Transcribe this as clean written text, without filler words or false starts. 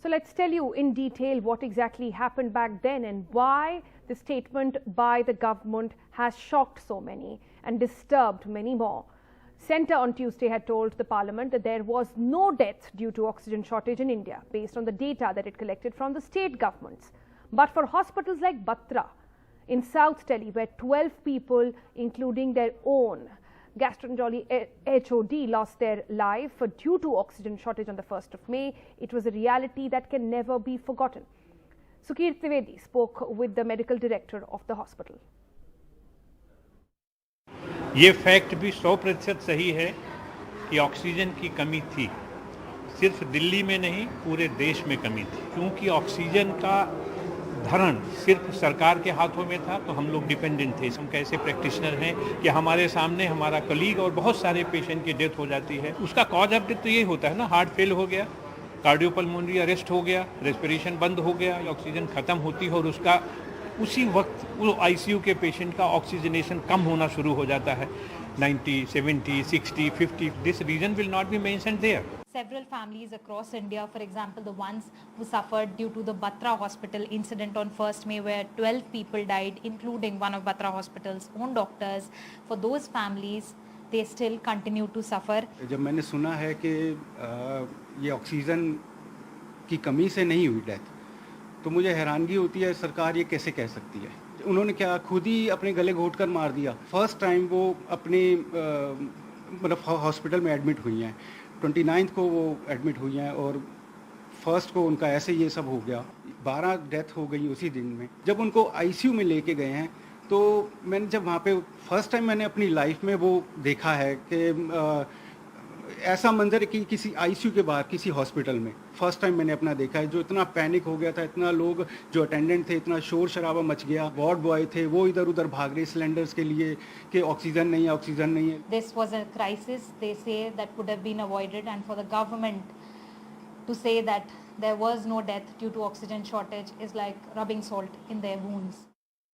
So let's tell you in detail what exactly happened back then and why the statement by the government has shocked so many and disturbed many more. Centre on Tuesday had told the Parliament that there was no death due to oxygen shortage in India based on the data that it collected from the state governments. But for hospitals like Batra in South Delhi, where 12 people, including their own gastroenterology HOD, lost their life due to oxygen shortage on the 1st of May, it was a reality that can never be forgotten. Sukir Trivedi spoke with the medical director of the hospital. ये fact भी 100% सही है कि oxygen की कमी थी। सिर्फ दिल्ली में नहीं, पूरे देश में कमी थी। क्योंकि ऑक्सीजन का धरण सिर्फ सरकार के हाथों में था, तो हम लोग डिपेंडेंट थे। हम कैसे प्रैक्टिशनर हैं कि हमारे सामने हमारा कलीग और बहुत सारे पेशेंट की डेथ हो जाती है। उसका कॉज ऑफ डेथ तो यही होता है ना, हार्ट फेल हो गया, कार्डियोपल्मोनरी अरेस्ट हो गया, रेस्पिरेशन बंद हो गया, ऑक्सीजन खत्म होती है और उसका उसी वक्त वो आईसीयू के पेशेंट का ऑक्सीजनेशन कम होना शुरू हो जाता है। 90, 70, 60, 50, this reason will not be mentioned there. Several families across India, for example, the ones who suffered due to the Batra hospital incident on 1st May where 12 people died, including one of Batra hospital's own doctors, for those families, they still continue to suffer. जब मैंने सुना है कि ये oxygen की कमी से नहीं हुई डेथ, तो मुझे हैरानगी होती है, सरकार ये कैसे कह सकती है। उन्होंने क्या खुद ही अपने गले घोट कर मार दिया। फर्स्ट टाइम वो अपने मतलब हॉस्पिटल में एडमिट हुई हैं, 29 को वो एडमिट हुई हैं और फर्स्ट को उनका ऐसे ये सब हो गया। 12 डेथ हो गई उसी दिन में। जब उनको आईसीयू में लेके गए हैं, तो मैंने जब वहाँ पे फर्स्ट टाइम मैंने अपनी लाइफ में वो देखा है कि ऐसा मंजर कि किसी आईसीयू के बाहर किसी हॉस्पिटल में फर्स्ट टाइम मैंने अपना देखा है। जो इतना पैनिक हो गया था, इतना लोग जो अटेंडेंट थे, इतना शोर शराबा मच गया। वार्ड बॉय थे, वो इधर उधर भाग रहे सिलेंडर्स के लिए कि ऑक्सीजन नहीं है, ऑक्सीजन नहीं है। This was a crisis, they say, that could have been avoided, and for the government to say that there was no death due to oxygen shortage is like rubbing salt in their wounds.